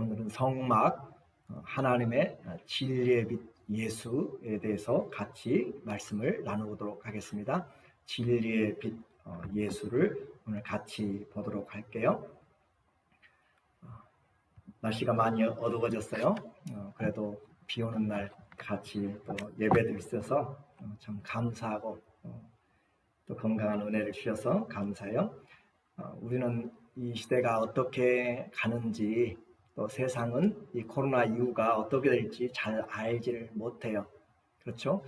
오늘은 성막, 하나님의 진리의 빛 예수에 대해서 같이 말씀을 나누도록 하겠습니다. 진리의 빛 예수를 오늘 같이 보도록 할게요. 날씨가 많이 어두워졌어요. 그래도 비 오는 날 같이 또 예배도 있어서 참 감사하고 또 건강한 은혜를 주셔서 감사해요. 우리는 이 시대가 어떻게 가는지, 또 세상은 이 코로나 이후가 어떻게 될지 잘 알지를 못해요. 그렇죠?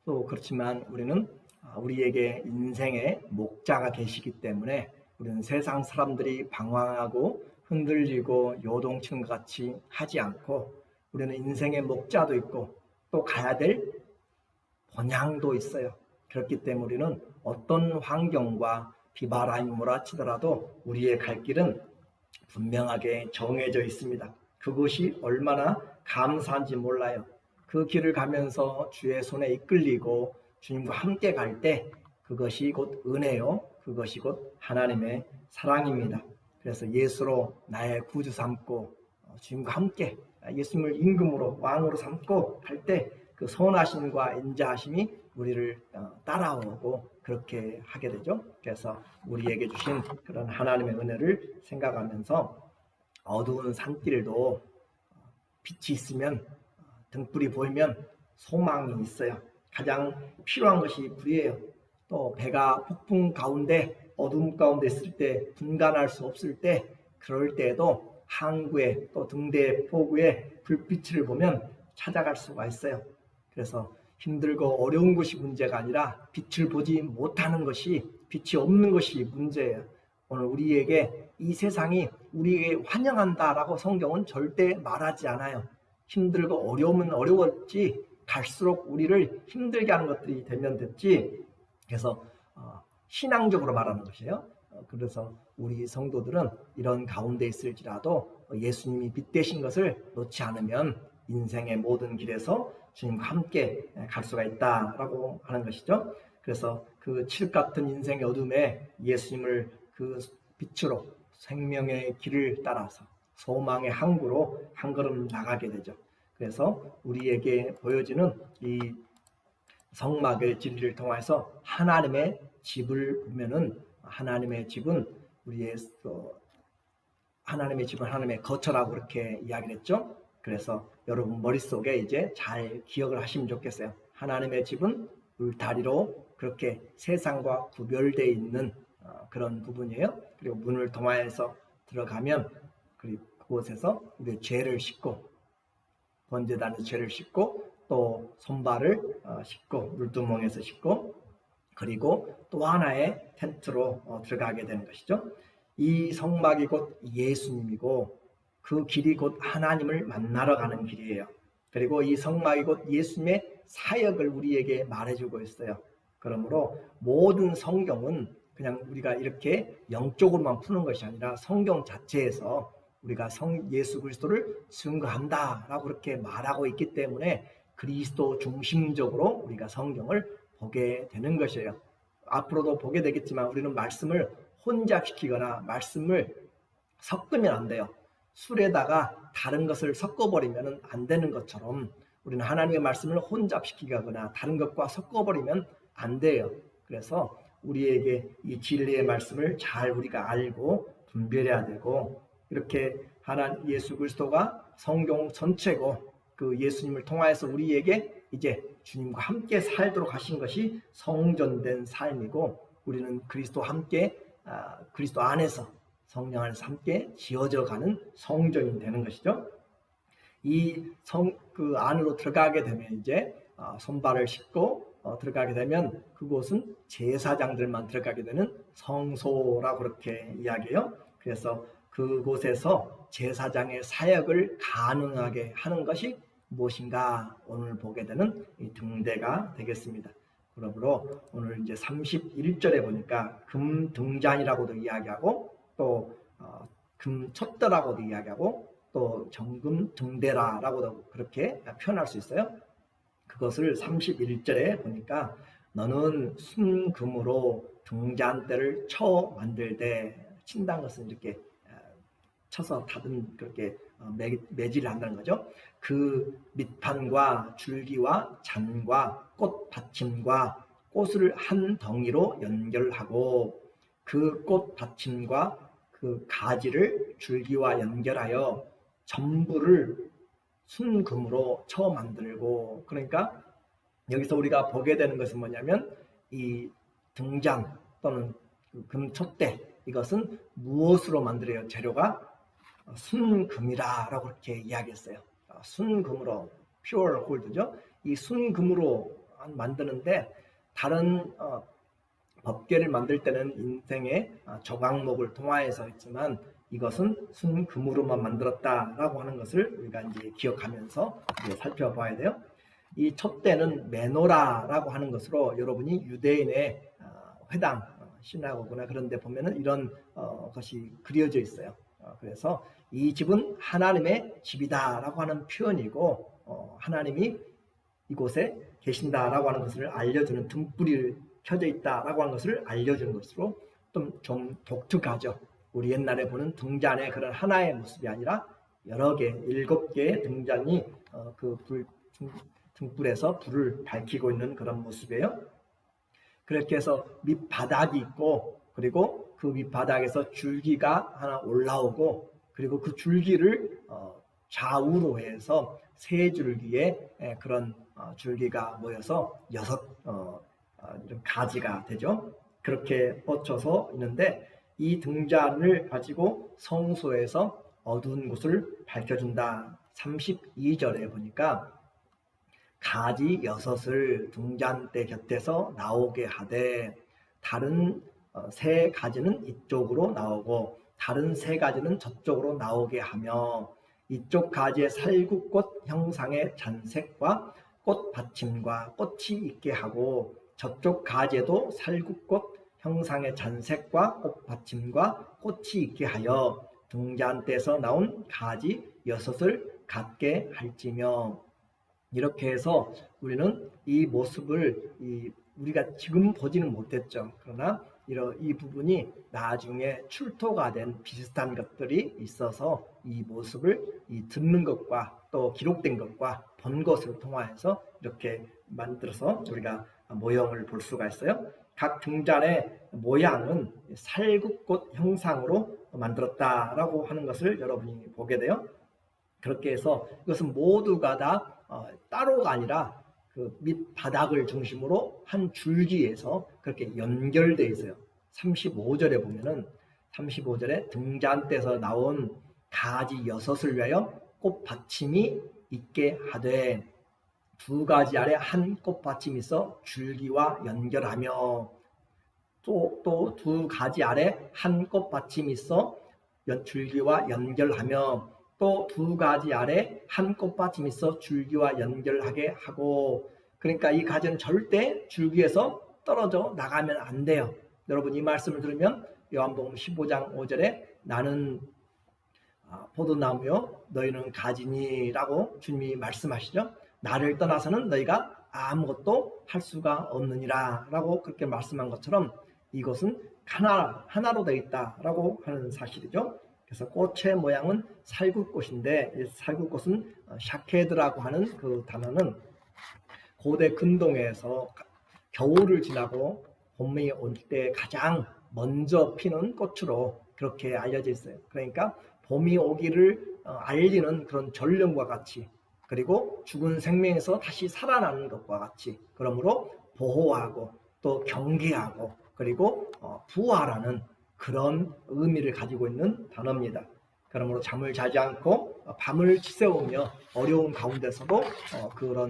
또 그렇지만 우리는 우리에게 인생의 목자가 계시기 때문에 우리는 세상 사람들이 방황하고 흔들리고 요동치는 것 같이 하지 않고, 우리는 인생의 목자도 있고 또 가야 될 본향도 있어요. 그렇기 때문에 우리는 어떤 환경과 비바람이 몰아치더라도 우리의 갈 길은 분명하게 정해져 있습니다. 그것이 얼마나 감사한지 몰라요. 그 길을 가면서 주의 손에 이끌리고 주님과 함께 갈 때 그것이 곧 은혜요, 그것이 곧 하나님의 사랑입니다. 그래서 예수로 나의 구주 삼고 주님과 함께 예수님을 임금으로 왕으로 삼고 갈 때 그 선하심과 인자하심이 우리를 따라오고 그렇게 하게 되죠. 그래서 우리에게 주신 그런 하나님의 은혜를 생각하면서 어두운 산길도 빛이 있으면, 등불이 보이면 소망이 있어요. 가장 필요한 것이 불이에요. 또 배가 폭풍 가운데 어둠 가운데 있을 때, 분간할 수 없을 때, 그럴 때에도 항구에 또 등대 포구에 불빛을 보면 찾아갈 수가 있어요. 그래서 힘들고 어려운 것이 문제가 아니라 빛을 보지 못하는 것이, 빛이 없는 것이 문제예요. 오늘 우리에게 이 세상이 우리에게 환영한다라고 성경은 절대 말하지 않아요. 힘들고 어려우면 어려웠지, 갈수록 우리를 힘들게 하는 것들이 되면 됐지. 그래서 신앙적으로 말하는 것이에요. 그래서 우리 성도들은 이런 가운데 있을지라도 예수님이 빛 되신 것을 놓지 않으면 인생의 모든 길에서 주님과 함께 갈 수가 있다라고 하는 것이죠. 그래서 그 칠흑 같은 인생의 어둠에 예수님을 그 빛으로 생명의 길을 따라서 소망의 항구로 한 걸음 나가게 되죠. 그래서 우리에게 보여지는 이 성막의 진리를 통해서 하나님의 집을 보면은, 하나님의 집은 우리의 하나님의 집은 하나님의 거처라고 그렇게 이야기를 했죠. 그래서 여러분 머릿속에 이제 잘 기억을 하시면 좋겠어요. 하나님의 집은 울타리로 그렇게 세상과 구별되어 있는 그런 부분이에요. 그리고 문을 통하여서 들어가면, 그리고 그곳에서 우리의 죄를 씻고, 번제단에서 죄를 씻고, 또 손발을 씻고, 물두멍에서 씻고, 그리고 또 하나의 텐트로 들어가게 되는 것이죠. 이 성막이 곧 예수님이고 그 길이 곧 하나님을 만나러 가는 길이에요. 그리고 이 성막이 곧 예수님의 사역을 우리에게 말해주고 있어요. 그러므로 모든 성경은 그냥 우리가 이렇게 영적으로만 푸는 것이 아니라 성경 자체에서 우리가 예수 그리스도를 증거한다라고 그렇게 말하고 있기 때문에 그리스도 중심적으로 우리가 성경을 보게 되는 것이에요. 앞으로도 보게 되겠지만 우리는 말씀을 혼잡시키거나 말씀을 섞으면 안 돼요. 술에다가 다른 것을 섞어버리면 안 되는 것처럼 우리는 하나님의 말씀을 혼잡시키거나 다른 것과 섞어버리면 안 돼요. 그래서 우리에게 이 진리의 말씀을 잘 우리가 알고 분별해야 되고, 이렇게 예수 그리스도가 성경 전체고 그 예수님을 통하여서 우리에게 이제 주님과 함께 살도록 하신 것이 성전된 삶이고, 우리는 그리스도 함께 그리스도 안에서 성령 안에서 함께 지어져 가는 성전이 되는 것이죠. 이 그 안으로 들어가게 되면 이제 손발을 씻고 들어가게 되면 그곳은 제사장들만 들어가게 되는 성소라고 그렇게 이야기해요. 그래서 그곳에서 제사장의 사역을 가능하게 하는 것이 무엇인가 오늘 보게 되는 이 등대가 되겠습니다. 그러므로 오늘 이제 31절에 보니까 금등잔이라고도 이야기하고, 또 금촛대라고도 이야기하고, 또 정금 등대라라고도 그렇게 표현할 수 있어요. 그것을 31절에 보니까 너는 순금으로 등잔대를 쳐 만들되, 친다는 것은 이렇게 쳐서 다듬 그렇게 매질을 한다는 거죠. 그 밑판과 줄기와 잔과 꽃 받침과 꽃을 한 덩이로 연결하고 그 꽃 받침과 그 가지를 줄기와 연결하여 전부를 순금으로 쳐 만들고, 그러니까 여기서 우리가 보게 되는 것은 뭐냐면 이 등잔 또는 금촛대, 이것은 무엇으로 만들어요? 재료가 순금이라고 그렇게 이야기했어요. 순금으로, pure gold죠. 이 순금으로 만드는데 다른 법궤를 만들 때는 인생의 조각목을 통하여서 했지만 이것은 순금으로만 만들었다라고 하는 것을 우리가 이제 기억하면서 이제 살펴봐야 돼요. 이 촛대는 메노라라고 하는 것으로 여러분이 유대인의 회당, 시나고그나 그런 데 보면은 이런 것이 그려져 있어요. 그래서 이 집은 하나님의 집이다라고 하는 표현이고 하나님이 이곳에 계신다라고 하는 것을 알려주는, 등불이 켜져 있다라고 하는 것을 알려주는 것으로 좀 독특하죠. 우리 옛날에 보는 등잔의 그런 하나의 모습이 아니라 여러 개, 7개의 등잔이 그 등불에서 불을 밝히고 있는 그런 모습이에요. 그렇게 해서 밑바닥이 있고, 그리고 그 밑바닥에서 줄기가 하나 올라오고, 그리고 그 줄기를 좌우로 해서 세 줄기의 그런 줄기가 모여서 6 가지가 되죠. 그렇게 뻗쳐서 있는데 이 등잔을 가지고 성소에서 어두운 곳을 밝혀준다. 32절에 보니까 가지 6을 등잔대 곁에서 나오게 하되 다른 3가지는 이쪽으로 나오고 다른 3가지는 저쪽으로 나오게 하며 이쪽 가지의 살구꽃 형상의 잔색과 꽃 받침과 꽃이 있게 하고 저쪽 가지에도 살구꽃 형상의 잔색과 꽃 받침과 꽃이 있게 하여 등잔대에서 나온 가지 6을 갖게 할지며. 이렇게 해서 우리는 이 모습을 우리가 지금 보지는 못했죠. 그러나 이 부분이 나중에 출토가 된 비슷한 것들이 있어서 이 모습을 듣는 것과 또 기록된 것과 본 것을 통하여서 이렇게 만들어서 우리가 모형을 볼 수가 있어요. 각 등잔의 모양은 살구꽃 형상으로 만들었다라고 하는 것을 여러분이 보게 돼요. 그렇게 해서 이것은 모두가 다 따로가 아니라 그 밑바닥을 중심으로 한 줄기에서 그렇게 연결되어 있어요. 35절에 보면은 35절에 등잔대에서 나온 가지 6을 위하여 꽃받침이 있게 하되 2가지 아래 한 꽃받침이 있어 줄기와 연결하며 또 2가지 아래 한 꽃받침이 있어 줄기와 연결하며 또 2가지 아래 한 꽃받침이 있어 줄기와 연결하게 하고. 그러니까 이 가지는 절대 줄기에서 떨어져 나가면 안 돼요. 여러분 이 말씀을 들으면 요한복음 15장 5절에 나는 포도나무요 너희는 가지니 라고 주님이 말씀하시죠. 나를 떠나서는 너희가 아무것도 할 수가 없느니라 라고 그렇게 말씀한 것처럼 이것은 하나로 되어 있다라고 하는 사실이죠. 그래서 꽃의 모양은 살구꽃인데 이 살구꽃은 샤케드라고 하는 그 단어는 고대 근동에서 겨울을 지나고 봄이 올 때 가장 먼저 피는 꽃으로 그렇게 알려져 있어요. 그러니까 봄이 오기를 알리는 그런 전령과 같이, 그리고 죽은 생명에서 다시 살아나는 것과 같이, 그러므로 보호하고 또 경계하고 그리고 부활하는 그런 의미를 가지고 있는 단어입니다. 그러므로 잠을 자지 않고 밤을 지새우며 어려운 가운데서도 그런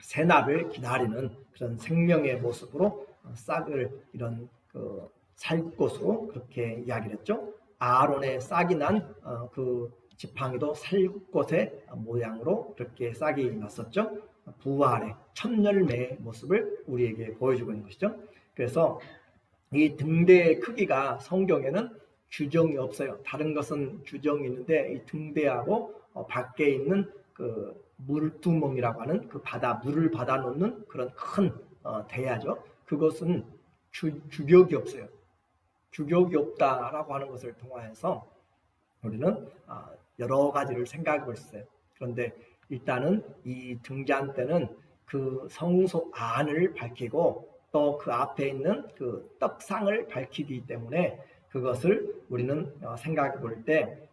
새날을 기다리는 그런 생명의 모습으로 싹을 이런 그 살구꽃으로 그렇게 이야기를 했죠. 아론의 싹이 난 그 지팡이도 살구꽃의 모양으로 그렇게 싹이 났었죠. 부활의 첫 열매의 모습을 우리에게 보여주고 있는 것이죠. 그래서 이 등대의 크기가 성경에는 규정이 없어요. 다른 것은 규정이 있는데 이 등대하고 밖에 있는 그 물두멍이라고 하는 그 물을 받아 놓는 그런 큰 대야죠. 그것은 규격이 없어요. 규격이 없다라고 하는 것을 통하여서 우리는 여러 가지를 생각해 볼 수 있어요. 그런데 일단은 이 등잔 때는 그 성소 안을 밝히고 또 그 앞에 있는 그 떡상을 밝히기 때문에 그것을 우리는 생각해 볼 때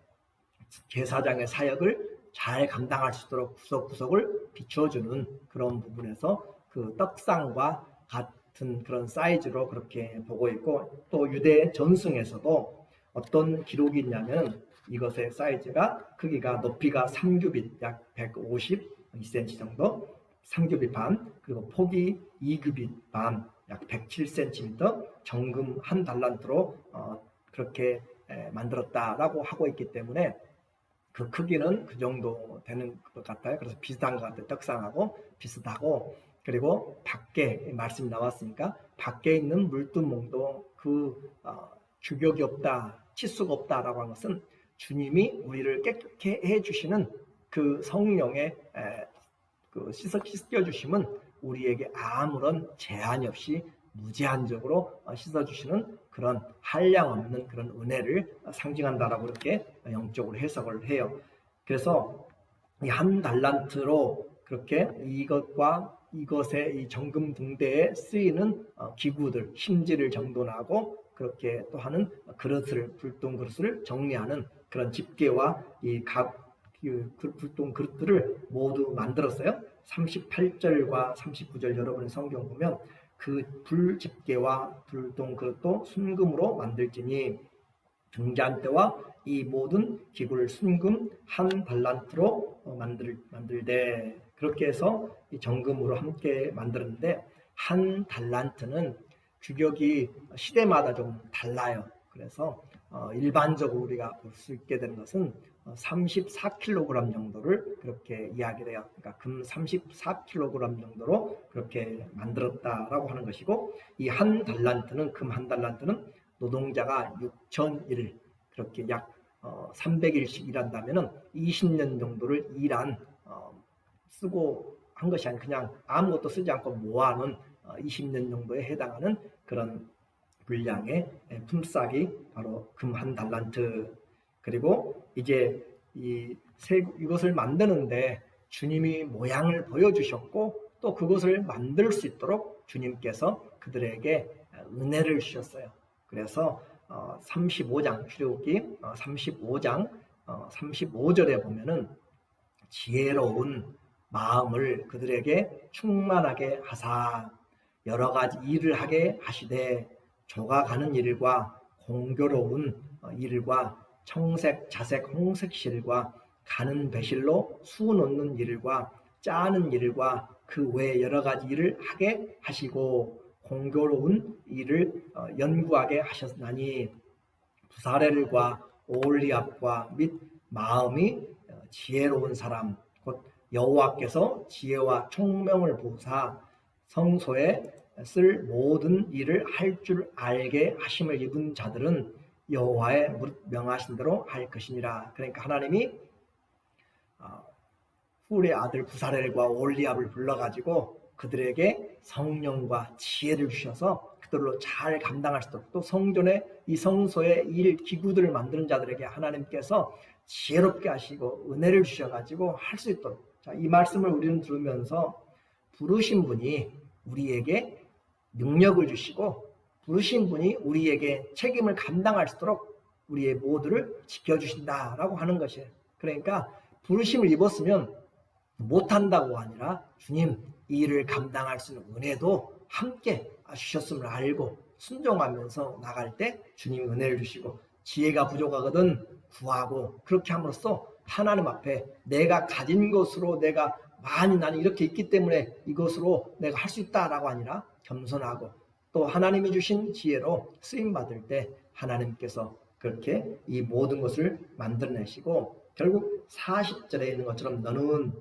제사장의 사역을 잘 감당할 수 있도록 구석구석을 비춰주는 그런 부분에서 그 떡상과 같은 그런 사이즈로 그렇게 보고 있고, 또 유대 전승에서도 어떤 기록이 있냐면 이것의 사이즈가 크기가 높이가 3규빗 약 152cm 정도, 3규빗 반, 그리고 폭이 2규빗 반 약 107cm, 정금 한 달란트로 그렇게 만들었다라고 하고 있기 때문에 그 크기는 그 정도 되는 것 같아요. 그래서 비슷한 것 같아요. 떡상하고 비슷하고, 그리고 밖에 말씀이 나왔으니까 밖에 있는 물두멍도 그 규격이 없다, 치수가 없다라고 하는 것은 주님이 우리를 깨끗게 해주시는 그 성령의 그 씻겨주심은 우리에게 아무런 제한이 없이 무제한적으로 씻어주시는 그런 한량 없는 그런 은혜를 상징한다라고 이렇게 영적으로 해석을 해요. 그래서 이 한 달란트로 그렇게 이것과 이것의 이 정금 등대에 쓰이는 기구들, 심지를 정돈하고 그렇게 또 하는 그릇을, 불똥 그릇을 정리하는 그런 집게와 이 각 불똥 그릇들을 모두 만들었어요. 38절과 39절 여러분의 성경 보면 그 불집게와 불똥 그릇도 순금으로 만들지니 등잔대와 이 모든 기구를 순금 한 달란트로 만들되, 그렇게 해서 이 정금으로 함께 만들었는데, 한 달란트는 규격이 시대마다 좀 달라요. 그래서 일반적으로 우리가 볼 수 있게 되는 것은 34kg 정도를 그렇게 이야기를 해요. 그러니까 금 34kg 정도로 그렇게 만들었다라고 하는 것이고, 이 한 달란트는, 금 한 달란트는 노동자가 6,000일, 그렇게 약 300일씩 일한다면 20년 정도를 쓰고 한 것이 아니라 그냥 아무것도 쓰지 않고 모아놓은 20년 정도에 해당하는 그런 분량의 품삯이 바로 금 한 달란트. 그리고 이제 이것을 만드는데 주님이 모양을 보여주셨고, 또 그것을 만들 수 있도록 주님께서 그들에게 은혜를 주셨어요. 그래서 35장 출애굽기 35장 35절에 보면은 지혜로운 마음을 그들에게 충만하게 하사 여러 가지 일을 하게 하시되 조각하는 일과 공교로운 일과 청색, 자색, 홍색실과 가는 배실로 수 놓는 일과 짜는 일과 그 외 여러 가지 일을 하게 하시고 공교로운 일을 연구하게 하셨나니 부사렐과 오홀리압과 및 마음이 지혜로운 사람 곧 여호와께서 지혜와 총명을 부사 성소에 쓸 모든 일을 할 줄 알게 하심을 입은 자들은 여호와의 무릇 명하신 대로 할 것이니라. 그러니까 하나님이 훌의 아들 부사렐과 오홀리압을 불러가지고 그들에게 성령과 지혜를 주셔서 그들로 잘 감당할 수 있도록, 또 성전에 이 성소의 일 기구들을 만드는 자들에게 하나님께서 지혜롭게 하시고 은혜를 주셔가지고 할 수 있도록, 자, 이 말씀을 우리는 들으면서 부르신 분이 우리에게 능력을 주시고 부르신 분이 우리에게 책임을 감당할 수 있도록 우리의 모두를 지켜주신다라고 하는 것이에요. 그러니까 부르심을 입었으면 못한다고 아니라 주님 이 일을 감당할 수 있는 은혜도 함께 주셨음을 알고 순종하면서 나갈 때 주님이 은혜를 주시고, 지혜가 부족하거든 구하고 그렇게 함으로써 하나님 앞에 내가 가진 것으로 내가 많이 나는 이렇게 있기 때문에 이것으로 내가 할 수 있다라고 아니라 겸손하고 또 하나님이 주신 지혜로 쓰임받을 때 하나님께서 그렇게 이 모든 것을 만들어내시고, 결국 40절에 있는 것처럼 너는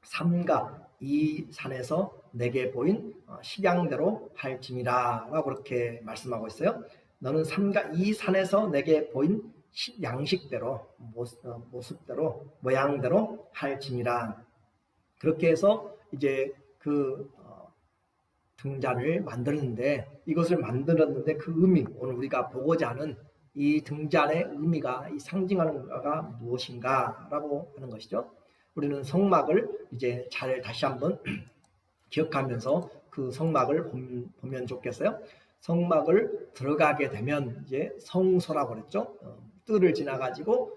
삼가 이 산에서 내게 보인 식양대로 할지니라 라고 그렇게 말씀하고 있어요. 너는 삼가 이 산에서 내게 보인 양식대로, 모습대로, 모양대로 할지니라. 그렇게 해서 이제 그 등잔을 만들었는데, 이것을 만들었는데 그 의미, 오늘 우리가 보고자 하는 이 등잔의 의미가, 이 상징하는 바가 무엇인가라고 하는 것이죠. 우리는 성막을 이제 잘 다시 한번 기억하면서 그 성막을 보면 좋겠어요. 성막을 들어가게 되면 이제 성소라고 그랬죠. 뜰을 지나가지고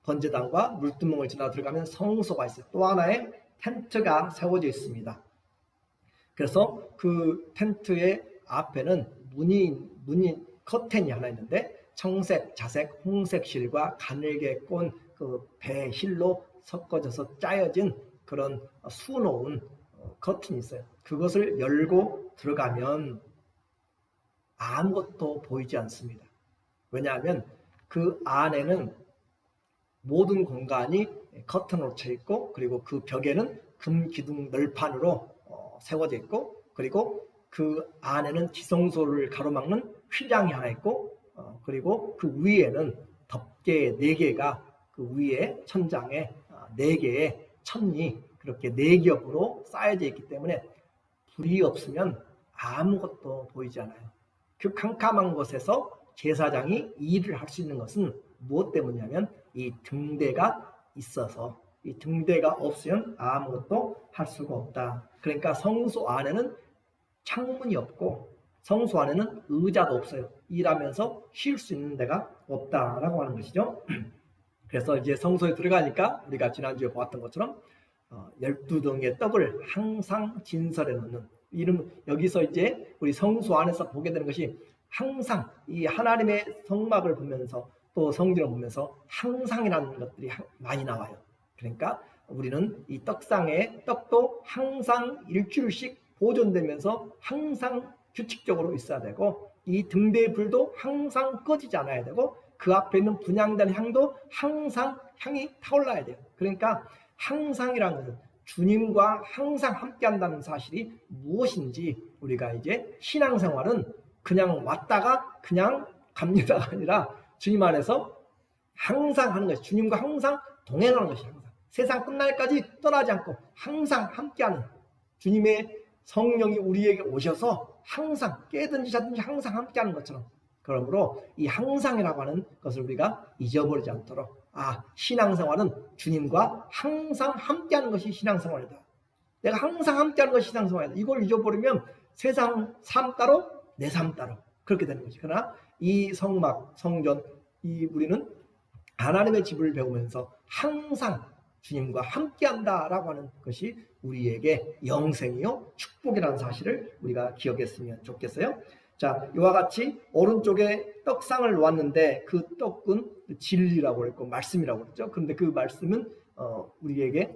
번제단과 물두멍을 지나 들어가면 성소가 있어요. 또 하나의 텐트가 세워져 있습니다. 그래서 그 텐트의 앞에는 문이 커튼이 하나 있는데 청색, 자색, 홍색 실과 가늘게 꼰 그 배 실로 섞어져서 짜여진 그런 수놓은 커튼이 있어요. 그것을 열고 들어가면 아무것도 보이지 않습니다. 왜냐하면 그 안에는 모든 공간이 커튼으로 쳐 있고, 그리고 그 벽에는 금 기둥 널판으로 세워져 있고, 그리고 그 안에는 지성소를 가로막는 휘장이 하나 있고, 그리고 그 위에는 덮개 4개가 그 위에 천장에 4개의 천이 그렇게 4겹으로 쌓여져 있기 때문에 불이 없으면 아무것도 보이지 않아요. 그 캄캄한 곳에서 제사장이 일을 할 수 있는 것은 무엇 때문이냐면 이 등대가 있어서, 이 등대가 없으면 아무것도 할 수가 없다. 그러니까 성소 안에는 창문이 없고 성소 안에는 의자도 없어요. 일하면서 쉴 수 있는 데가 없다라고 하는 것이죠. 그래서 이제 성소에 들어가니까 우리가 지난주에 보았던 것처럼 12등의 떡을 항상 진설해 놓는, 이름 여기서 이제 우리 성소 안에서 보게 되는 것이 항상 이 하나님의 성막을 보면서 또 성전을 보면서 항상이라는 것들이 많이 나와요. 그러니까 우리는 이 떡상에 떡도 항상 일주일씩 보존되면서 항상 규칙적으로 있어야 되고, 이 등대의 불도 항상 꺼지지 않아야 되고, 그 앞에 있는 분향된 향도 항상 향이 타올라야 돼요. 그러니까 항상이라는 것은 주님과 항상 함께 한다는 사실이 무엇인지, 우리가 이제 신앙생활은 그냥 왔다가 그냥 갑니다가 아니라 주님 안에서 항상 하는 것이, 주님과 항상 동행하는 것이, 항상 세상 끝날까지 떠나지 않고 항상 함께하는, 주님의 성령이 우리에게 오셔서 항상 깨든지 자든지 항상 함께하는 것처럼, 그러므로 이 항상이라고 하는 것을 우리가 잊어버리지 않도록, 신앙생활은 주님과 항상 함께하는 것이 신앙생활이다. 내가 항상 함께하는 것이 신앙생활이다. 이걸 잊어버리면 세상 삶 따로 내 삶 따로 그렇게 되는 거지. 그러나 이 성막, 성전, 우리는 하나님의 집을 배우면서 항상 주님과 함께한다라고 하는 것이 우리에게 영생이요 축복이라는 사실을 우리가 기억했으면 좋겠어요. 자, 이와 같이 오른쪽에 떡상을 놓았는데 그 떡은 진리라고 그랬고 말씀이라고 그랬죠. 그런데 그 말씀은 우리에게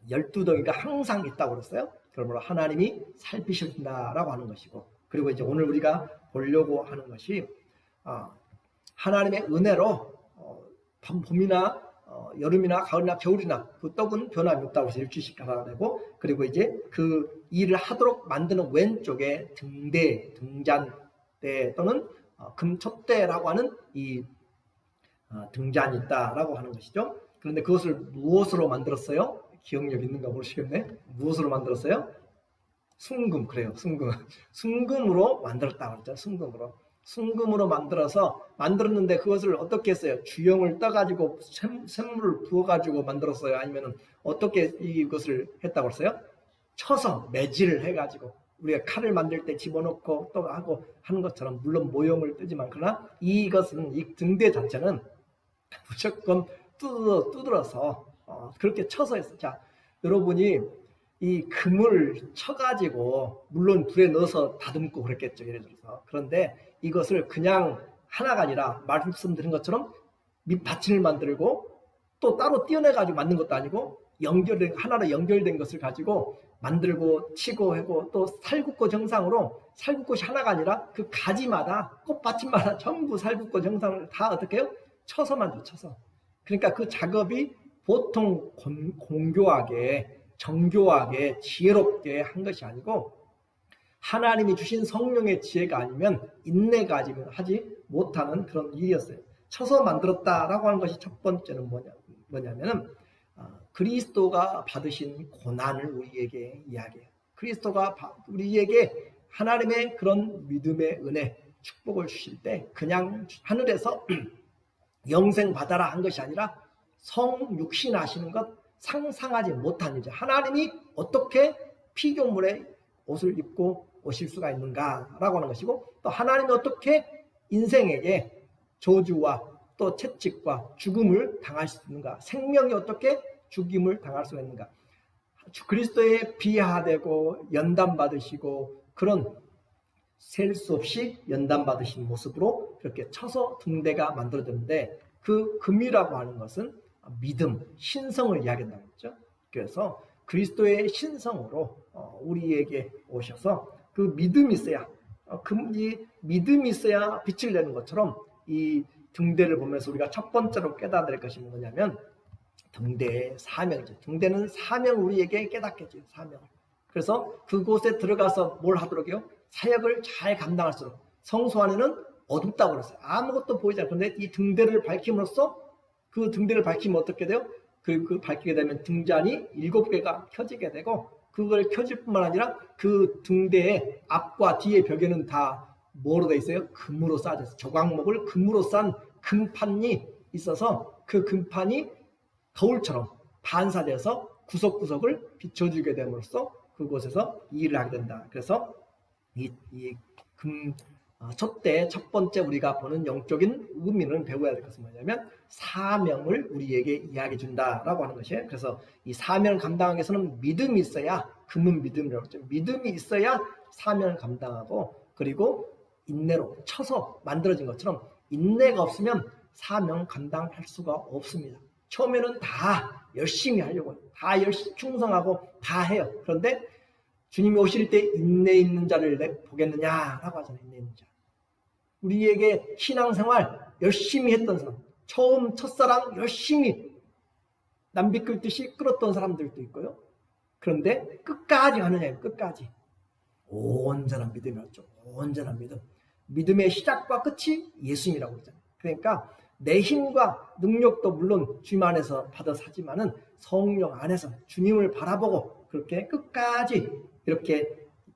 12덩이가 항상 있다고 그랬어요. 그러므로 하나님이 살피신다라고 하는 것이고, 그리고 이제 오늘 우리가 보려고 하는 것이 하나님의 은혜로 봄이나 여름이나 가을이나 겨울이나 그 떡은 변함이 없다고 해서 일주일씩 가야 되고, 그리고 이제 그 일을 하도록 만드는 왼쪽에 등대, 등잔대 또는 금촛대라고 하는 이 등잔이 있다라고 하는 것이죠. 그런데 그것을 무엇으로 만들었어요? 기억력 있는가 모르시겠네. 무엇으로 만들었어요? 순금, 그래요. 순금. 순금으로 만들었다고 했죠. 순금으로 만들었는데 그것을 어떻게 했어요? 주영을 떠가지고 샘물을 부어가지고 만들었어요? 아니면 어떻게 이것을 했다고 했어요? 쳐서 매질을 해가지고, 우리가 칼을 만들 때 집어넣고 또 하고 하는 것처럼, 물론 모형을 뜨지만, 그러나 이것은, 이 등대 자체는 무조건 두드려서 그렇게 쳐서 했어요. 자, 여러분이 이 금을 쳐가지고, 물론 불에 넣어서 다듬고 그랬겠죠, 예를 들어서. 그런데 이것을 그냥 하나가 아니라 말씀드린 것처럼 밑받침을 만들고 또 따로 띄어내가지고 만든 것도 아니고, 하나로 연결된 것을 가지고 만들고 치고 하고, 또 살굽고 정상으로, 살굽꽃이 하나가 아니라 그 가지마다, 꽃받침마다 전부 살굽고 정상을 다 어떻게 해요? 쳐서 만들어, 쳐서. 그러니까 그 작업이 보통 공교하게, 정교하게, 지혜롭게 한 것이 아니고, 하나님이 주신 성령의 지혜가 아니면, 인내가 아니면 하지 못하는 그런 일이었어요. 쳐서 만들었다라고 하는 것이 첫 번째는 뭐냐면은 그리스도가 받으신 고난을 우리에게 이야기해요. 그리스도가 우리에게 하나님의 그런 믿음의 은혜, 축복을 주실 때 그냥 하늘에서 영생 받아라 한 것이 아니라 성육신하시는 것 상상하지 못한 이제 하나님이 어떻게 피조물의 옷을 입고 오실 수가 있는가라고 하는 것이고, 또 하나님이 어떻게 인생에게 저주와 또 채찍과 죽음을 당할 수 있는가, 생명이 어떻게 죽임을 당할 수가 있는가, 그리스도의 비하되고 연단받으시고 그런 셀 수 없이 연단받으신 모습으로 그렇게 쳐서 등대가 만들어졌는데, 그 금이라고 하는 것은 믿음, 신성을 이야기한다고 했죠. 그래서 그리스도의 신성으로 우리에게 오셔서 그 믿음이 있어야, 이 믿음이 있어야 빛을 내는 것처럼 이 등대를 보면서 우리가 첫 번째로 깨달아야 될 것이 뭐냐면 등대의 사명이죠. 등대는 사명을 우리에게 깨닫게 해줘요. 사명을. 그래서 그곳에 들어가서 뭘 하도록요? 사역을 잘 감당할수록. 성소 안에는 어둡다고 그랬어요. 아무것도 보이지 않고. 그런데 이 등대를 밝힘으로써, 그 등대를 밝히면 어떻게 돼요? 그 밝히게 되면 등잔이 7개가 켜지게 되고, 그걸 켜질 뿐만 아니라 그 등대의 앞과 뒤의 벽에는 다 뭐로 돼 있어요? 금으로 쌓여져 있어요. 조각목을 금으로 싼 금판이 있어서 그 금판이 거울처럼 반사되어서 구석구석을 비춰주게 됨으로써 그곳에서 일을 하게 된다. 그래서 첫 번째 우리가 보는 영적인 의미는 배워야 될 것은 뭐냐면 사명을 우리에게 이야기해 준다라고 하는 것이에요. 그래서 이 사명을 감당하기 위해서는 믿음이 있어야, 금은 믿음이라고 했죠. 믿음이 있어야 사명을 감당하고, 그리고 인내로 쳐서 만들어진 것처럼 인내가 없으면 사명 감당할 수가 없습니다. 처음에는 다 열심히 하려고 해요. 다 열심히 충성하고 다 해요. 그런데 주님이 오실 때 인내 있는 자를 보겠느냐라고 하잖아요. 인내 있는 자. 우리에게 신앙생활 열심히 했던 사람, 처음 첫사랑 열심히 남비 끓듯이 끓었던 사람들도 있고요. 그런데 끝까지 가느냐, 끝까지. 온전한 믿음이었죠. 온전한 믿음. 믿음의 시작과 끝이 예수님이라고 그러잖아요. 그러니까 내 힘과 능력도 물론 주님 안에서 받아서 하지만은 성령 안에서 주님을 바라보고 그렇게 끝까지 이렇게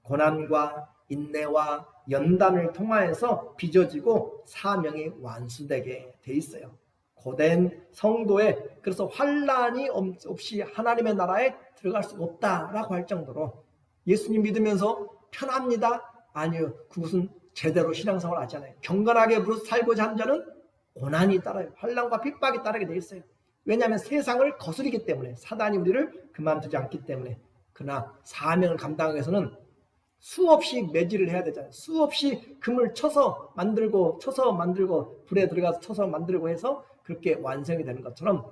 고난과 인내와 연단을 통하여서 빚어지고 사명이 완수되게 돼 있어요. 고된 성도에, 그래서 환난이 없이 하나님의 나라에 들어갈 수 없다라고 할 정도로, 예수님 믿으면서 편합니다? 아니요. 그것은 제대로 신앙생활 하지 않아요. 경건하게 살고자 하는 자는 고난이 따라요. 환난과 핍박이 따르게 돼 있어요. 왜냐하면 세상을 거스르기 때문에, 사단이 우리를 그만두지 않기 때문에. 그러나 사명을 감당하기 위해서는 수없이 매질을 해야 되잖아요. 수없이 금을 쳐서 만들고 불에 들어가서 쳐서 만들고 해서 그렇게 완성이 되는 것처럼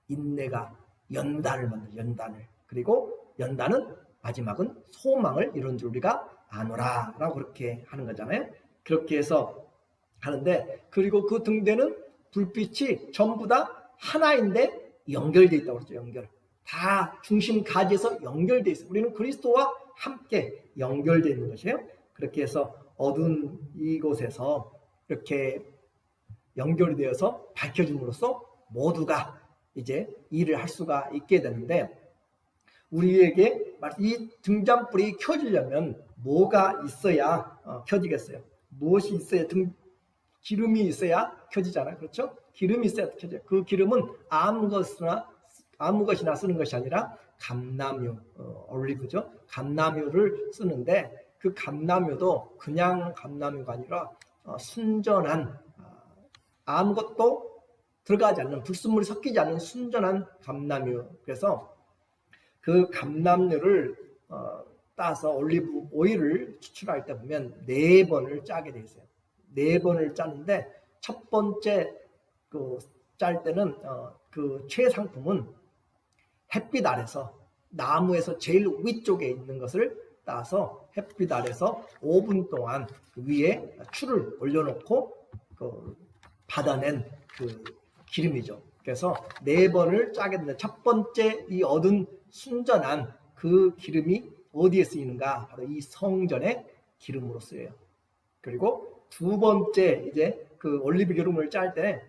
인내가 연단을 만들어요. 연단을. 그리고 연단은 마지막은 소망을 이룬 줄 우리가 아노라 라고 그렇게 하는 거잖아요. 그렇게 해서 하는데, 그리고 그 등대는 불빛이 전부 다 하나인데 연결되어 있다고 그러죠. 연결. 다 중심 가지에서 연결되어 있어요. 우리는 그리스도와 함께 연결되어 있는 것이에요. 그렇게 해서 어두운 이곳에서 이렇게 연결이 되어서 밝혀짐으로써 모두가 이제 일을 할 수가 있게 되는데, 우리에게 이 등잔불이 켜지려면 뭐가 있어야 켜지겠어요? 무엇이 있어야, 기름이 있어야 켜지잖아요. 그렇죠? 기름이 있어야 켜져요. 그 기름은 아무 것이나 쓰는 것이 아니라 감나무, 올리브죠. 감나무를 쓰는데, 그 감나무도 그냥 감나무가 아니라 순전한, 아무것도 들어가지 않는, 불순물이 섞이지 않는 순전한 감나무. 그래서 그 감나무를 따서 올리브 오일을 추출할 때 보면 4번을 짜게 돼 있어요. 4번을 짜는데, 첫 번째 짤 때는 그 최상품은 햇빛 아래서, 나무에서 제일 위쪽에 있는 것을 따서 햇빛 아래서 5분 동안 그 위에 추를 올려놓고 받아낸 그 기름이죠. 그래서 4번을 짜게 되는데, 첫 번째 이 얻은 순전한 그 기름이 어디에 쓰이는가? 바로 이 성전의 기름으로 쓰여요. 그리고 두 번째, 이제 그 올리브 기름을 짤 때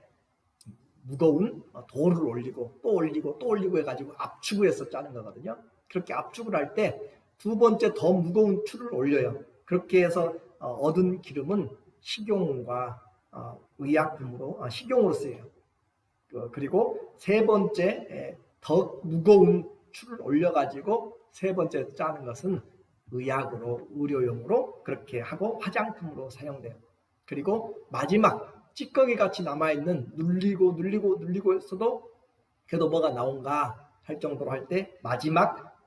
무거운 돌을 올리고 또 올리고 또 올리고 해가지고 압축을 해서 짜는 거거든요. 그렇게 압축을 할 때 두 번째 더 무거운 추를 올려요. 그렇게 해서 얻은 기름은 식용과 식용으로 쓰여요. 그리고 세 번째 더 무거운 추를 올려가지고 세 번째 짜는 것은 의약으로 의료용으로 그렇게 하고 화장품으로 사용돼요. 그리고 마지막 찌꺼기 같이 남아있는 눌리고 했어도 그래도 뭐가 나온가 할 정도로 할 때 마지막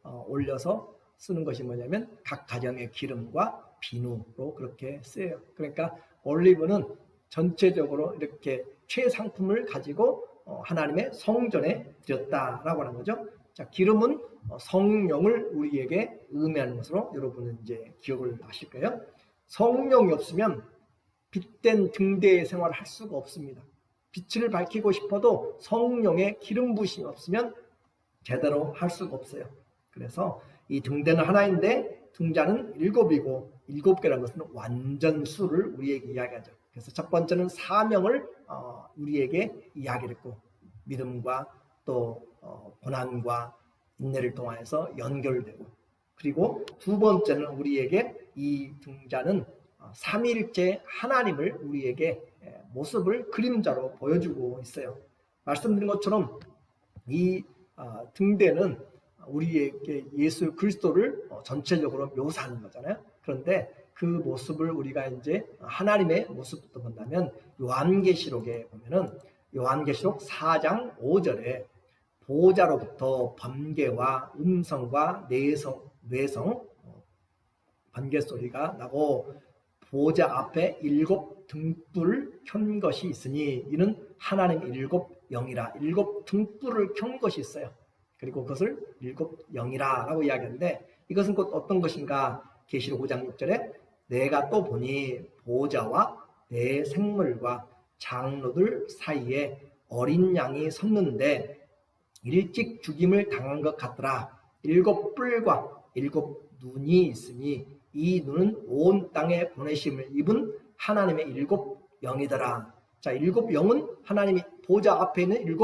올려서 쓰는 것이 뭐냐면 각 가정의 기름과 비누로 그렇게 쓰여요. 그러니까 올리브는 전체적으로 이렇게 최상품을 가지고 하나님의 성전에 드렸다라고 하는 거죠. 자, 기름은 성령을 우리에게 의미하는 것으로 여러분은 이제 기억을 하실 거예요. 성령이 없으면 빛된 등대의 생활을 할 수가 없습니다. 빛을 밝히고 싶어도 성령의 기름 부으심이 없으면 제대로 할 수가 없어요. 그래서 이 등대는 하나인데 등잔은 7이고 7개라는 것은 완전수를 우리에게 이야기하죠. 그래서 첫 번째는 사명을 우리에게 이야기를 했고 믿음과 또 고난과 인내를 통해서 연결되고 그리고 두 번째는 우리에게 이 등잔은 삼위일체 하나님을 우리에게 모습을 그림자로 보여주고 있어요. 말씀드린 것처럼 이 등대는 우리에게 예수 그리스도를 전체적으로 묘사하는 거잖아요. 그런데 그 모습을 우리가 이제 하나님의 모습부터 본다면 요한계시록에 보면은 요한계시록 4장 5절에 보호자로부터 번개와 음성과 뇌성 번개 소리가 나고 보호자 앞에 7 등불을 켠 것이 있으니 이는 하나님 7 영이라 7 등불을 켠 것이 있어요. 그리고 그것을 7 영이라 라고 이야기하는데 이것은 곧 어떤 것인가? 계시록 5장 6절에 내가 또 보니 보호자와 내 생물과 장로들 사이에 어린 양이 섰는데 일찍 죽임을 당한 것 같더라. 7 뿔과 7 눈이 있으니 이 눈은 온 땅에 보내심을 입은 하나님의 7 영이더라. 자, 7 영은 하나님이 보호자 앞에 있는 7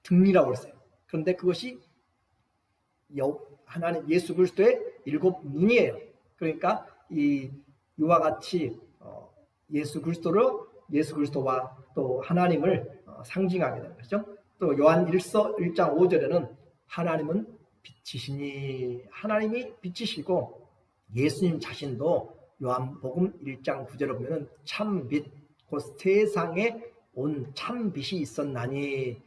등이라고 했어요. 그런데 그것이 하나님 예수 그리스도의 7 눈이에요. 그러니까 이와 같이 예수 그리스도와 또 하나님을 상징하게 되는 거죠. 또 요한 1장 5절에는 하나님은 빛이시니 하나님이 빛이시고 예수님 자신도 요한복음 1장 9절에 보면은 참빛 곧 세상에 온 참빛이 있었나니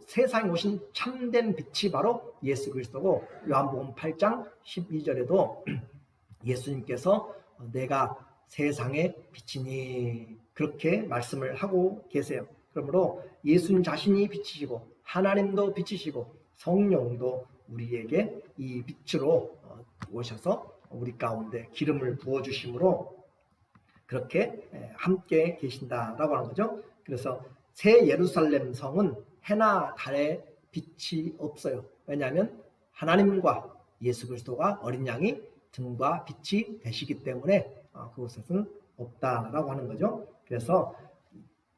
세상에 오신 참된 빛이 바로 예수 그리스도고 요한복음 8장 12절에도 예수님께서 내가 세상의 빛이니 그렇게 말씀을 하고 계세요. 그러므로 예수님 자신이 빛이시고 하나님도 빛이시고 성령도 우리에게 이 빛으로 오셔서 우리 가운데 기름을 부어주심으로 그렇게 함께 계신다라고 하는 거죠. 그래서 새 예루살렘 성은 해나 달에 빛이 없어요. 왜냐하면 하나님과 예수 그리스도가 어린 양이 등과 빛이 되시기 때문에 그곳에서는 없다라고 하는 거죠. 그래서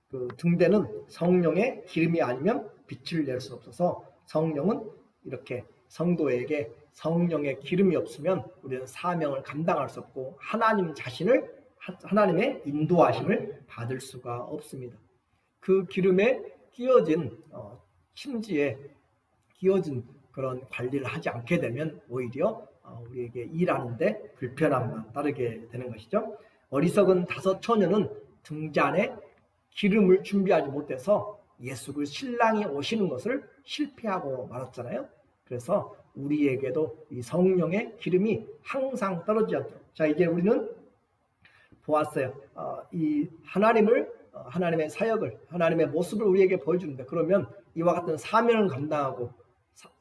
그 등대는 성령의 기름이 아니면 빛을 낼 수 없어서 성령은 이렇게 성도에게 성령의 기름이 없으면 우리는 사명을 감당할 수 없고 하나님 자신을 하나님의 인도하심을 받을 수가 없습니다. 그 기름에 끼어진 심지에 끼어진 그런 관리를 하지 않게 되면 오히려 우리에게 일하는데 불편함만 따르게 되는 것이죠. 어리석은 5 처녀는 등잔에 기름을 준비하지 못해서 예수 그 신랑이 오시는 것을 실패하고 말았잖아요. 그래서 우리에게도 이 성령의 기름이 항상 떨어지지 않도록. 자, 이제 우리는 보았어요. 이 하나님의 사역을, 하나님의 모습을 우리에게 보여주는데 그러면 이와 같은 사명을 감당하고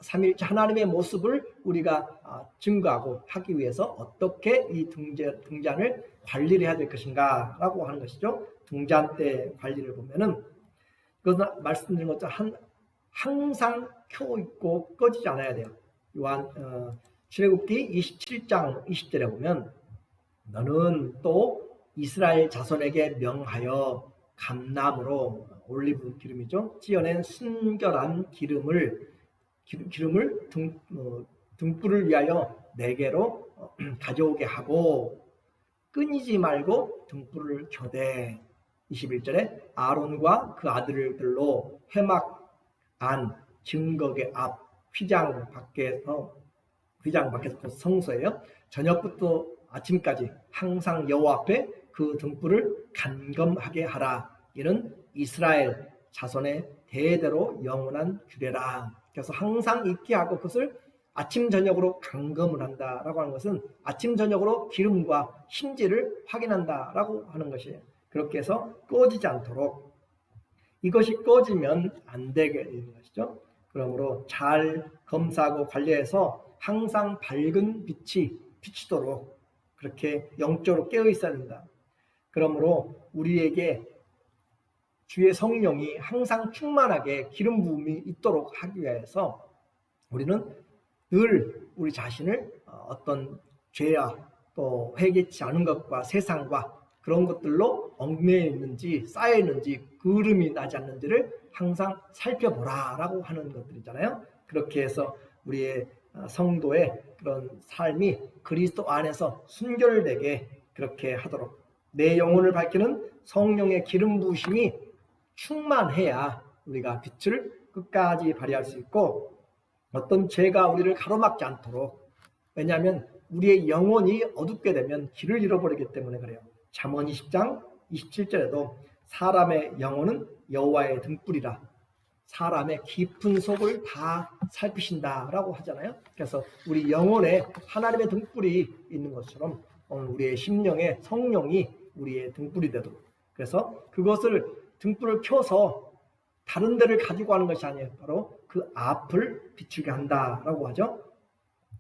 삼위일체 하나님의 모습을 우리가 증거하고 하기 위해서 어떻게 이 등잔을 관리를 해야 될 것인가 라고 하는 것이죠. 등잔 때 관리를 보면은 그것은 말씀드린 것처럼 항상 켜 있고 꺼지지 않아야 돼요. 요한 출애굽기 27장 20절에 보면 너는 또 이스라엘 자손에게 명하여 감나무로 올리브 기름이죠. 찌어낸 순결한 기름을 등불을 위하여 4개로 가져오게 하고 끊이지 말고 등불을 켜되 21절에 아론과 그 아들들로 회막 안 증거계 앞 휘장 밖에서 곧 성소예요. 저녁부터 아침까지 항상 여호와 앞에 그 등불을 간검하게 하라. 이는 이스라엘 자손의 대대로 영원한 규례라. 그래서 항상 있게 하고 그것을 아침 저녁으로 간검을 한다라고 하는 것은 아침 저녁으로 기름과 심지를 확인한다라고 하는 것이에요. 그렇게 해서 꺼지지 않도록, 이것이 꺼지면 안 되게 되는 것이죠. 그러므로 잘 검사하고 관리해서 항상 밝은 빛이 비치도록 그렇게 영적으로 깨어 있어야 된다. 그러므로 우리에게 주의 성령이 항상 충만하게 기름 부음이 있도록 하기 위해서 우리는 늘 우리 자신을 어떤 죄와 또 회개치 않은 것과 세상과 그런 것들로 얽매여 있는지 쌓여 있는지 그름이 나지 않는지를 항상 살펴보라라고 하는 것들이잖아요. 그렇게 해서 우리의 성도의 그런 삶이 그리스도 안에서 순결되게 그렇게 하도록 내 영혼을 밝히는 성령의 기름 부으심이 충만해야 우리가 빛을 끝까지 발휘할 수 있고 어떤 죄가 우리를 가로막지 않도록, 왜냐하면 우리의 영혼이 어둡게 되면 길을 잃어버리기 때문에 그래요. 잠언 20장 27절에도 사람의 영혼은 여호와의 등불이라 사람의 깊은 속을 다 살피신다라고 하잖아요. 그래서 우리 영혼에 하나님의 등불이 있는 것처럼 오늘 우리의 심령에 성령이 우리의 등불이 되도록, 그래서 그것을 등불을 켜서 다른 데를 가지고 가는 것이 아니에요. 바로 그 앞을 비추게 한다라고 하죠.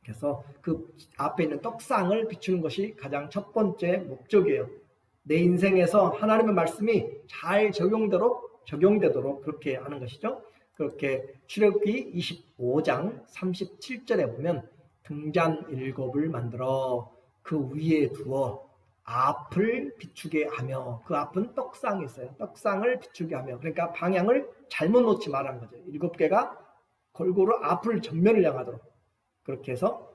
그래서 그 앞에 있는 떡상을 비추는 것이 가장 첫 번째 목적이에요. 내 인생에서 하나님의 말씀이 잘 적용되도록 그렇게 하는 것이죠. 그렇게 출애굽기 25장 37절에 보면 등잔 7을 만들어 그 위에 두어 앞을 비추게 하며, 그 앞은 떡상이 있어요. 떡상을 비추게 하며, 그러니까 방향을 잘못 놓지 말라는 거죠. 7개가 골고루 앞을 전면을 향하도록 그렇게 해서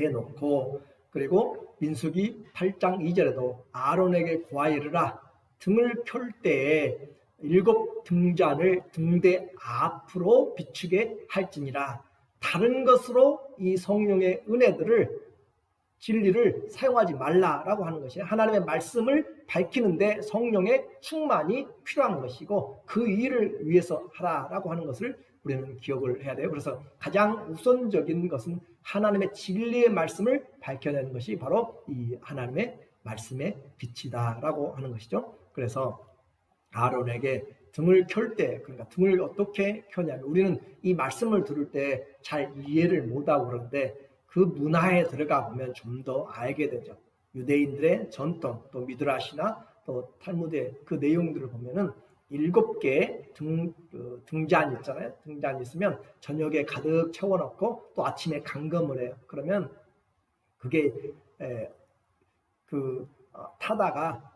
해놓고, 그리고 민수기 8장 2절에도 아론에게 고하이르라 등을 켤 때에 7 등잔을 등대 앞으로 비추게 할지니라. 다른 것으로 이 성령의 은혜들을 진리를 사용하지 말라라고 하는 것이에요. 하나님의 말씀을 밝히는데 성령의 충만이 필요한 것이고 그 일을 위해서 하라라고 하는 것을 우리는 기억을 해야 돼요. 그래서 가장 우선적인 것은 하나님의 진리의 말씀을 밝혀내는 것이 바로 이 하나님의 말씀의 빛이다라고 하는 것이죠. 그래서 아론에게 등을 켤 때, 그러니까 등을 어떻게 켜냐면, 우리는 이 말씀을 들을 때 잘 이해를 못하고 그러는데 그 문화에 들어가 보면 좀 더 알게 되죠. 유대인들의 전통, 또 미드라시나 또 탈무드의 그 내용들을 보면은 7개의 등잔이 있잖아요. 등잔이 있으면 저녁에 가득 채워놓고 또 아침에 감금을 해요. 그러면 그게 타다가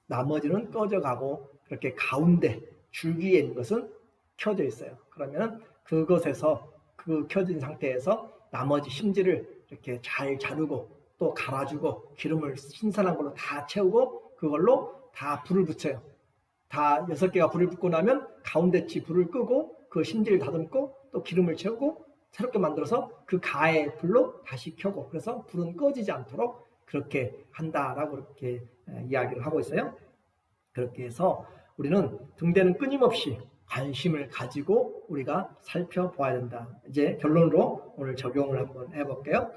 나머지는 꺼져가고 그렇게 가운데 줄기에 있는 것은 켜져 있어요. 그러면 그것에서 그 켜진 상태에서 나머지 심지를 이렇게 잘 자르고 또 갈아주고 기름을 신선한 걸로 다 채우고 그걸로 다 불을 붙여요. 다 6개가 불을 붙고 나면 가운데치 불을 끄고 그 심지를 다듬고 또 기름을 채우고 새롭게 만들어서 그 가의 불로 다시 켜고, 그래서 불은 꺼지지 않도록 그렇게 한다라고 이렇게 이야기를 하고 있어요. 그렇게 해서 우리는 등대는 끊임없이 관심을 가지고 우리가 살펴보아야 된다. 이제 결론으로 오늘 적용을 한번 해볼게요.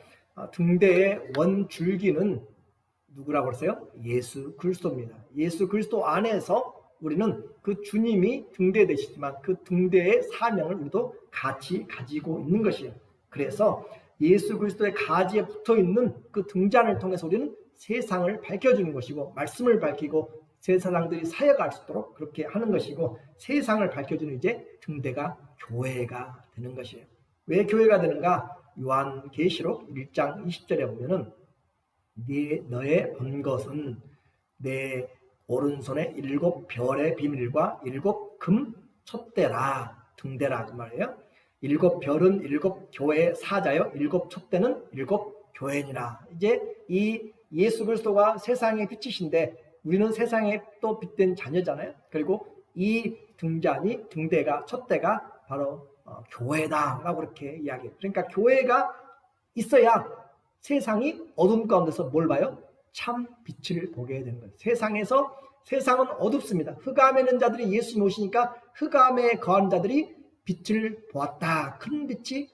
등대의 원줄기는 누구라고 그랬어요? 예수 그리스도입니다. 예수 그리스도 안에서 우리는 그 주님이 등대 되시지만 그 등대의 사명을 우리도 같이 가지고 있는 것이에요. 그래서 예수 그리스도의 가지에 붙어있는 그 등잔을 통해서 우리는 세상을 밝혀주는 것이고 말씀을 밝히고 세상들이 사역할 수 있도록 그렇게 하는 것이고, 세상을 밝혀주는 이제 등대가 교회가 되는 것이에요. 왜 교회가 되는가? 요한계시록 1장 20절에 보면은 너의 본 것은 내 오른손에 7 별의 비밀과 7 금 촛대라. 등대라 그 말이에요. 7 별은 7 교회의 사자요, 7 촛대는 7 교회니라. 이제 이 예수 그리스도가 세상의 빛이신데 우리는 세상에 또 빛된 자녀잖아요. 그리고 이 등대가 촛대가 바로 교회다라고 그렇게 이야기해요. 그러니까 교회가 있어야 세상이 어둠 가운데서 뭘 봐요? 참 빛을 보게 되는 거예요. 세상은 어둡습니다. 흑암에 있는 자들이 예수님 오시니까 흑암에 거하는 자들이 빛을 보았다. 큰 빛이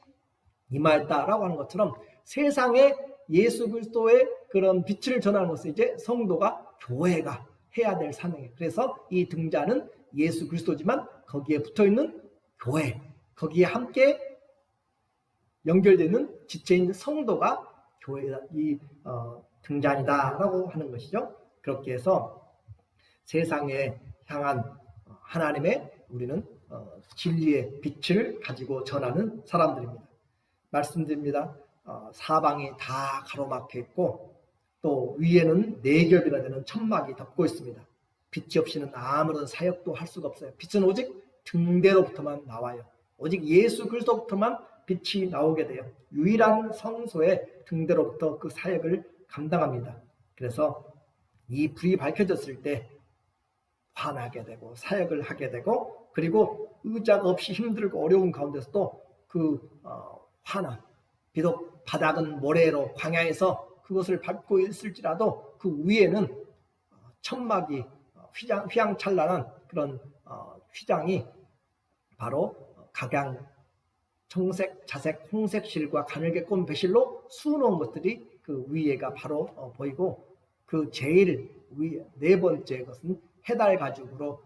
임하였다라고 하는 것처럼 세상에 예수 그리스도의 그런 빛을 전하는 것은 이제 성도가 교회가 해야 될 사명이에요. 그래서 이 등잔은 예수 그리스도지만 거기에 붙어있는 교회, 거기에 함께 연결되는 지체인 성도가 교회다, 이 등잔이다라고 하는 것이죠. 그렇게 해서 세상에 향한 하나님의 우리는 진리의 빛을 가지고 전하는 사람들입니다. 말씀드립니다. 사방이 다 가로막혀 있고 또 위에는 4겹이나 되는 천막이 덮고 있습니다. 빛이 없이는 아무런 사역도 할 수가 없어요. 빛은 오직 등대로부터만 나와요. 오직 예수 그리스도부터만 빛이 나오게 돼요. 유일한 성소의 등대로부터 그 사역을 감당합니다. 그래서 이 불이 밝혀졌을 때 화나게 되고 사역을 하게 되고 그리고 의자가 없이 힘들고 어려운 가운데서도 그 화나 비록 바닥은 모래로 광야에서 그것을 밟고 있을지라도 그 위에는 천막이 휘황찬란한 그런 휘장이 바로 각양 청색, 자색, 홍색 실과 가늘게 꼰 배실로 수놓은 것들이 그 위에가 바로 보이고 그 제일 위 4번째 것은 해달 가죽으로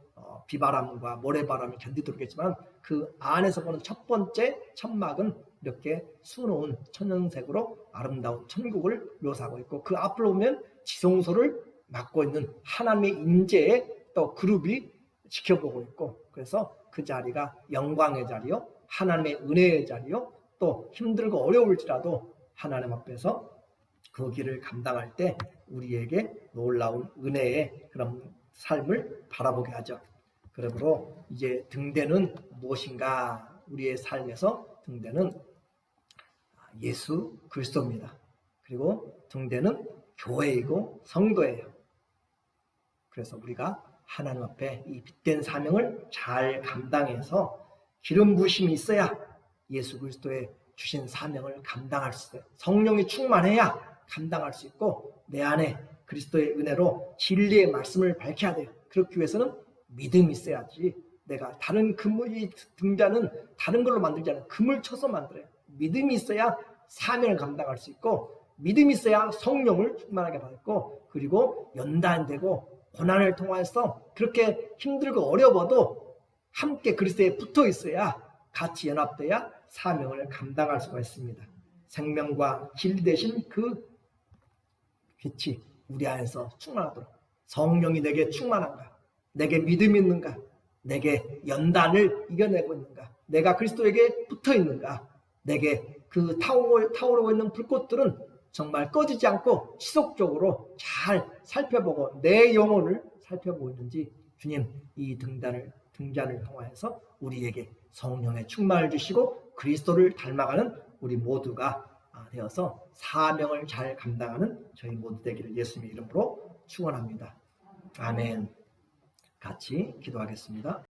비바람과 모래바람이 견디도록겠지만 그 안에서 보는 첫 번째 천막은 이렇게 수놓은 천연색으로 아름다운 천국을 묘사하고 있고 그 앞으로 보면 지성소를 맡고 있는 하나님의 임재의 또 그룹이 지켜보고 있고 그래서 그 자리가 영광의 자리요 하나님의 은혜의 자리요 또 힘들고 어려울지라도 하나님 앞에서 그 길을 감당할 때 우리에게 놀라운 은혜의 그런 삶을 바라보게 하죠. 그러므로 이제 등대는 무엇인가? 우리의 삶에서 등대는 예수 그리스도입니다. 그리고 등대는 교회이고 성도예요. 그래서 우리가 하나님 앞에 이 빛된 사명을 잘 감당해서 기름 부으심이 있어야 예수 그리스도의 주신 사명을 감당할 수 있어요. 성령이 충만해야 감당할 수 있고 내 안에 그리스도의 은혜로 진리의 말씀을 밝혀야 돼요. 그렇기 위해서는 믿음이 있어야지. 내가 다른 이 등잔은 다른 걸로 만들지 않아요. 금을 쳐서 만들어요. 믿음이 있어야 사명을 감당할 수 있고 믿음이 있어야 성령을 충만하게 받고 그리고 연단되고 고난을 통해서 그렇게 힘들고 어려워도 함께 그리스도에 붙어 있어야 같이 연합돼야 사명을 감당할 수가 있습니다. 생명과 진리 되신 그 빛이 우리 안에서 충만하도록 성령이 내게 충만한가? 내게 믿음이 있는가? 내게 연단을 이겨내고 있는가? 내가 그리스도에게 붙어 있는가? 내게 그 타오르고 있는 불꽃들은 정말 꺼지지 않고 지속적으로 잘 살펴보고 내 영혼을 살펴보고 있는지 주님 이 등잔을 통하여서 우리에게 성령의 충만을 주시고 그리스도를 닮아가는 우리 모두가 되어서 사명을 잘 감당하는 저희 모두 되기를 예수님의 이름으로 축원합니다. 아멘. 같이 기도하겠습니다.